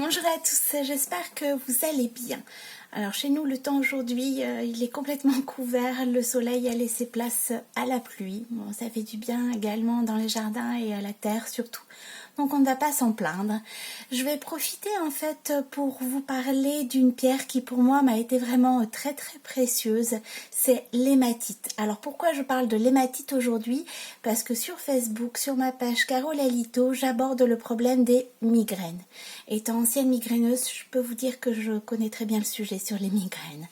Bonjour à tous, j'espère que vous allez bien. Alors chez nous le temps aujourd'hui il est complètement couvert, le soleil a laissé place à la pluie. Bon, ça fait du bien également dans les jardins et à la terre surtout. Donc on ne va pas s'en plaindre. Je vais profiter en fait pour vous parler d'une pierre qui pour moi m'a été vraiment très très précieuse. C'est l'hématite. Alors pourquoi je parle de l'hématite aujourd'hui? Parce que sur Facebook, sur ma page Carole Alito, j'aborde le problème des migraines. Étant ancienne migraineuse, je peux vous dire que je connais très bien le sujet sur les migraines.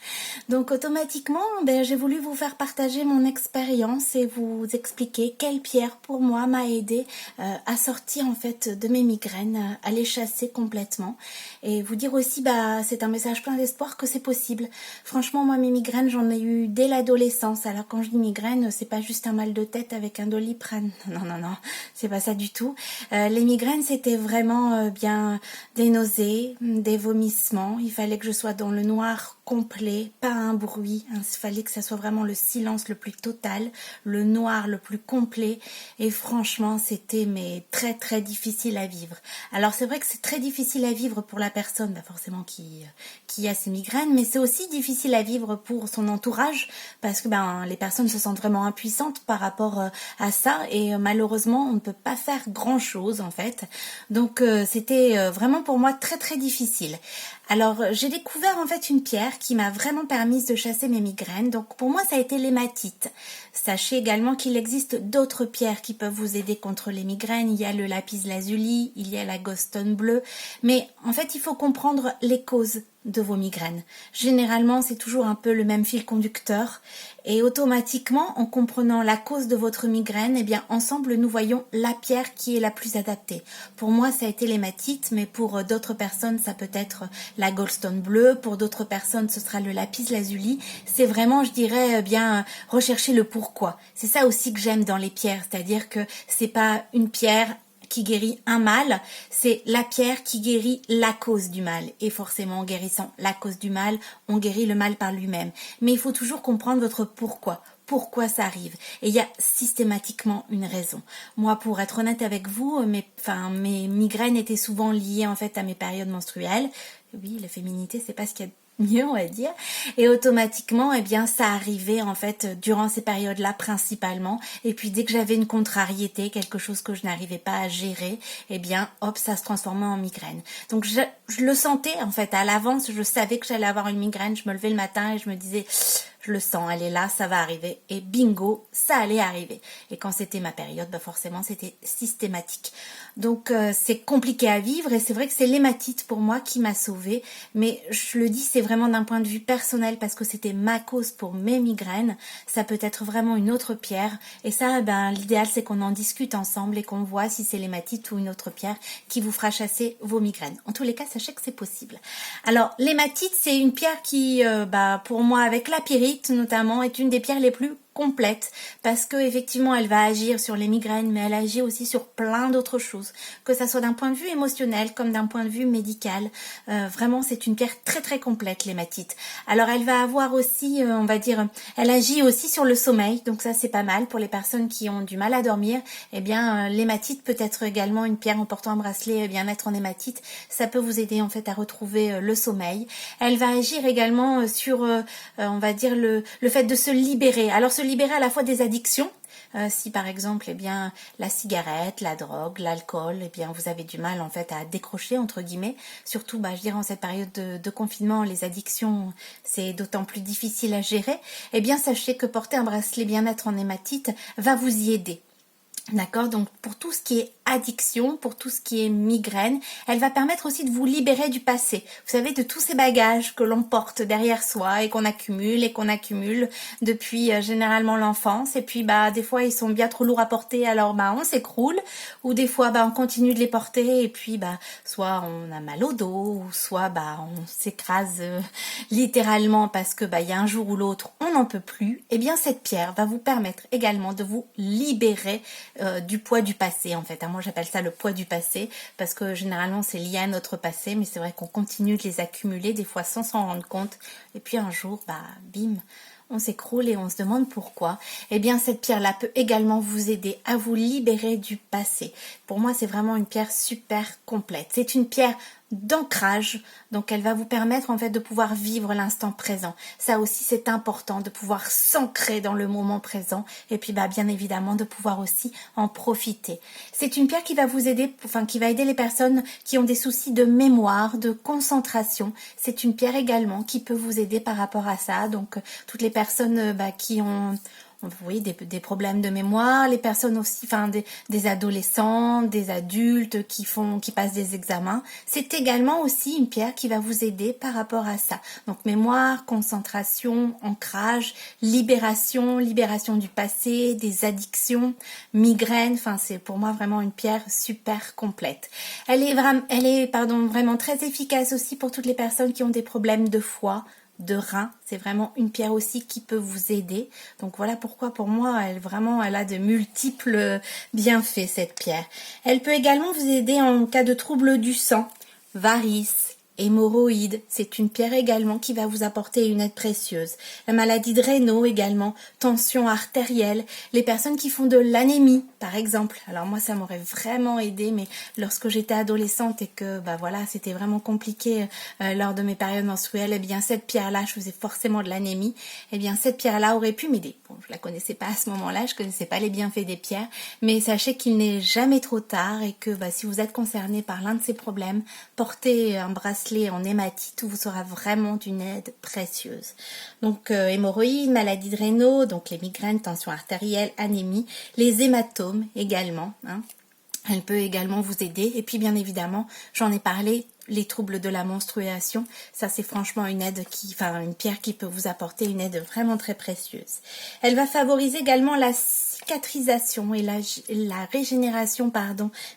Donc automatiquement, j'ai voulu vous faire partager mon expérience et vous expliquer quelle pierre pour moi m'a aidé à sortir en fait de mes migraines, à les chasser complètement et vous dire aussi c'est un message plein d'espoir que c'est possible. Franchement moi mes migraines j'en ai eu dès l'adolescence. Alors quand je dis migraine, c'est pas juste un mal de tête avec un Doliprane, non, c'est pas ça du tout. Les migraines c'était vraiment des nausées, des vomissements, il fallait que je sois dans le noir complet, pas un bruit, il fallait que ça soit vraiment le silence le plus total, le noir le plus complet et franchement c'était très très difficile à vivre. Alors c'est vrai que c'est très difficile à vivre pour la personne forcément qui a ses migraines, mais c'est aussi difficile à vivre pour son entourage parce que les personnes se sentent vraiment impuissantes par rapport à ça et malheureusement on ne peut pas faire grand chose en fait. Donc c'était vraiment pour moi très très difficile. Alors j'ai découvert en fait une pierre qui m'a vraiment permis de chasser mes migraines. Donc pour moi ça a été l'hématite. Sachez également qu'il existe d'autres pierres qui peuvent vous aider contre les migraines. Il y a le lapis lazuli, il y a la ghost-stone bleue. Mais en fait il faut comprendre les causes de vos migraines. Généralement, c'est toujours un peu le même fil conducteur et automatiquement, en comprenant la cause de votre migraine, ensemble, nous voyons la pierre qui est la plus adaptée. Pour moi, ça a été l'hématite, mais pour d'autres personnes, ça peut être la ghost-stone bleue. Pour d'autres personnes, ce sera le lapis lazuli. C'est vraiment, je dirais, rechercher le pourquoi. C'est ça aussi que j'aime dans les pierres, c'est-à-dire que c'est pas une pierre qui guérit un mal, c'est la pierre qui guérit la cause du mal. Et forcément, en guérissant la cause du mal, on guérit le mal par lui-même. Mais il faut toujours comprendre votre pourquoi. Pourquoi ça arrive? Et il y a systématiquement une raison. Moi, pour être honnête avec vous, mes migraines étaient souvent liées en fait à mes périodes menstruelles. Oui, la féminité, c'est pas ce qu'il y a mieux on va dire, et automatiquement ça arrivait en fait durant ces périodes-là principalement, et puis dès que j'avais une contrariété, quelque chose que je n'arrivais pas à gérer, hop, ça se transformait en migraine. Donc je le sentais en fait à l'avance, je savais que j'allais avoir une migraine, je me levais le matin et je me disais je le sens, elle est là, ça va arriver, et bingo, ça allait arriver. Et quand c'était ma période, forcément c'était systématique. Donc c'est compliqué à vivre, et c'est vrai que c'est l'hématite pour moi qui m'a sauvée, mais je le dis, c'est vraiment d'un point de vue personnel parce que c'était ma cause pour mes migraines. Ça peut être vraiment une autre pierre, et ça l'idéal c'est qu'on en discute ensemble et qu'on voit si c'est l'hématite ou une autre pierre qui vous fera chasser vos migraines. En tous les cas, sachez que c'est possible. Alors l'hématite, c'est une pierre qui pour moi, avec la pyrite notamment, est une des pierres les plus complète parce que effectivement elle va agir sur les migraines, mais elle agit aussi sur plein d'autres choses, que ça soit d'un point de vue émotionnel comme d'un point de vue médical. Vraiment c'est une pierre très très complète, l'hématite. Alors elle va avoir aussi elle agit aussi sur le sommeil, donc ça c'est pas mal pour les personnes qui ont du mal à dormir. L'hématite peut être également une pierre en portant un bracelet bien-être en hématite, ça peut vous aider en fait à retrouver le sommeil. Elle va agir également sur le fait de se libérer. Alors se libérer à la fois des addictions, si par exemple la cigarette, la drogue, l'alcool, vous avez du mal en fait à décrocher entre guillemets, surtout je dirais en cette période de confinement, les addictions c'est d'autant plus difficile à gérer. Sachez que porter un bracelet bien-être en hématite va vous y aider. D'accord, donc pour tout ce qui est addiction, pour tout ce qui est migraine, elle va permettre aussi de vous libérer du passé. Vous savez, de tous ces bagages que l'on porte derrière soi et qu'on accumule depuis généralement l'enfance. Et puis des fois ils sont bien trop lourds à porter, alors on s'écroule. Ou des fois on continue de les porter et puis soit on a mal au dos, ou soit on s'écrase littéralement parce que il y a un jour ou l'autre on n'en peut plus. Cette pierre va vous permettre également de vous libérer du poids du passé en fait. Moi j'appelle ça le poids du passé parce que généralement c'est lié à notre passé, mais c'est vrai qu'on continue de les accumuler des fois sans s'en rendre compte, et puis un jour bim, on s'écroule et on se demande pourquoi. Cette pierre-là peut également vous aider à vous libérer du passé. Pour moi, c'est vraiment une pierre super complète. C'est une pierre d'ancrage, donc elle va vous permettre en fait de pouvoir vivre l'instant présent. Ça aussi c'est important, de pouvoir s'ancrer dans le moment présent et puis bien évidemment de pouvoir aussi en profiter. C'est une pierre qui va vous aider, qui va aider les personnes qui ont des soucis de mémoire, de concentration. C'est une pierre également qui peut vous aider par rapport à ça, donc toutes les personnes qui ont des problèmes de mémoire, les personnes aussi, des adolescents, des adultes qui passent des examens. C'est également aussi une pierre qui va vous aider par rapport à ça. Donc mémoire, concentration, ancrage, libération du passé, des addictions, migraines. C'est pour moi vraiment une pierre super complète. Elle est vraiment très efficace aussi pour toutes les personnes qui ont des problèmes de foie, de rein. C'est vraiment une pierre aussi qui peut vous aider. Donc voilà pourquoi pour moi elle a de multiples bienfaits cette pierre. Elle peut également vous aider en cas de troubles du sang, varices, hémorroïdes. C'est une pierre également qui va vous apporter une aide précieuse. La maladie de Raynaud également, tension artérielle, les personnes qui font de l'anémie par exemple. Alors moi ça m'aurait vraiment aidé, mais lorsque j'étais adolescente et que c'était vraiment compliqué lors de mes périodes menstruelles, cette pierre là, je faisais forcément de l'anémie, cette pierre là aurait pu m'aider. Bon, je la connaissais pas à ce moment-là, je connaissais pas les bienfaits des pierres, mais sachez qu'il n'est jamais trop tard et que si vous êtes concerné par l'un de ces problèmes, portez un bracelet en hématite vous sera vraiment d'une aide précieuse. Donc hémorroïdes, maladie de Raynaud, donc les migraines, tension artérielle, anémie, les hématomes également. Elle peut également vous aider. Et puis bien évidemment, j'en ai parlé, les troubles de la menstruation, ça c'est franchement une pierre qui peut vous apporter une aide vraiment très précieuse. Elle va favoriser également la cicatrisation et la régénération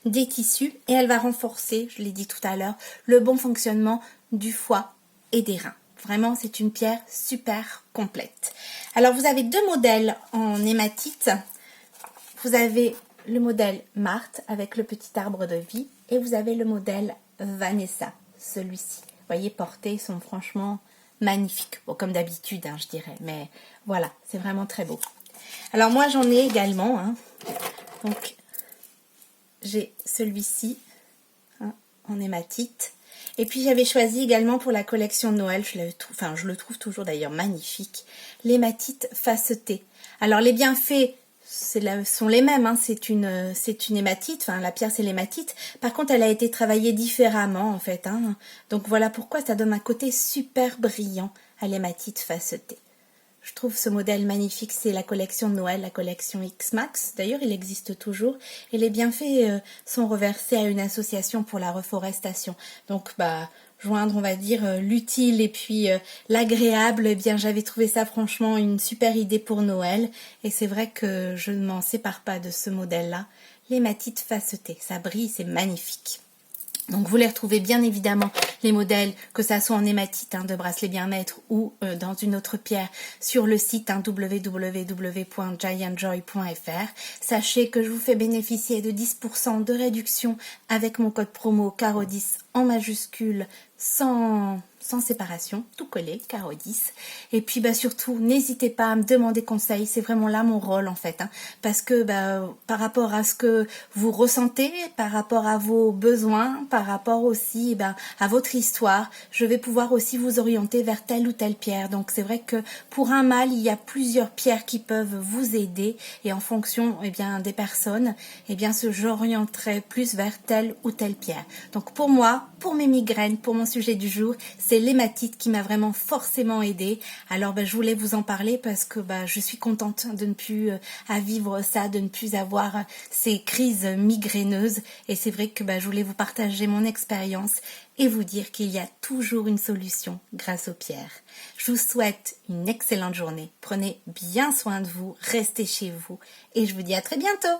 des tissus, et elle va renforcer, je l'ai dit tout à l'heure, le bon fonctionnement du foie et des reins. Vraiment, c'est une pierre super complète. Alors, vous avez deux modèles en hématite. Vous avez le modèle Marthe avec le petit arbre de vie et vous avez le modèle Vanessa, celui-ci. Vous voyez, portés, ils sont franchement magnifiques. Bon, comme d'habitude, je dirais, mais voilà, c'est vraiment très beau. Alors moi, j'en ai également. Donc, j'ai celui-ci en hématite. Et puis, j'avais choisi également pour la collection de Noël, je le trouve toujours d'ailleurs magnifique, l'hématite facetée. Alors, les bienfaits sont les mêmes, c'est une hématite, la pierre c'est l'hématite, par contre elle a été travaillée différemment en fait, donc voilà pourquoi ça donne un côté super brillant à l'hématite facetée. Je trouve ce modèle magnifique, c'est la collection de Noël, la collection X-Max, d'ailleurs il existe toujours, et les bienfaits sont reversés à une association pour la reforestation, donc joindre, on va dire, l'utile et puis l'agréable, j'avais trouvé ça franchement une super idée pour Noël. Et c'est vrai que je ne m'en sépare pas de ce modèle-là. L'hématite facetée, ça brille, c'est magnifique. Donc vous les retrouvez bien évidemment, les modèles, que ça soit en hématite de bracelet bien-être ou dans une autre pierre, sur le site www.giantjoy.fr. Sachez que je vous fais bénéficier de 10% de réduction avec mon code promo CARO10 en majuscule, sans séparation, tout collé, CARO10. Et puis surtout, n'hésitez pas à me demander conseil, c'est vraiment là mon rôle en fait, parce que par rapport à ce que vous ressentez, par rapport à vos besoins, par rapport aussi à votre histoire, je vais pouvoir aussi vous orienter vers telle ou telle pierre. Donc c'est vrai que pour un mal, il y a plusieurs pierres qui peuvent vous aider, et en fonction des personnes, j'orienterai plus vers telle ou telle pierre. Donc pour moi, pour mes migraines, pour mon sujet du jour, c'est l'hématite qui m'a vraiment forcément aidée. Alors je voulais vous en parler parce que je suis contente de ne plus à vivre ça, de ne plus avoir ces crises migraineuses. Et c'est vrai que je voulais vous partager mon expérience et vous dire qu'il y a toujours une solution grâce aux pierres. Je vous souhaite une excellente journée. Prenez bien soin de vous, restez chez vous et je vous dis à très bientôt.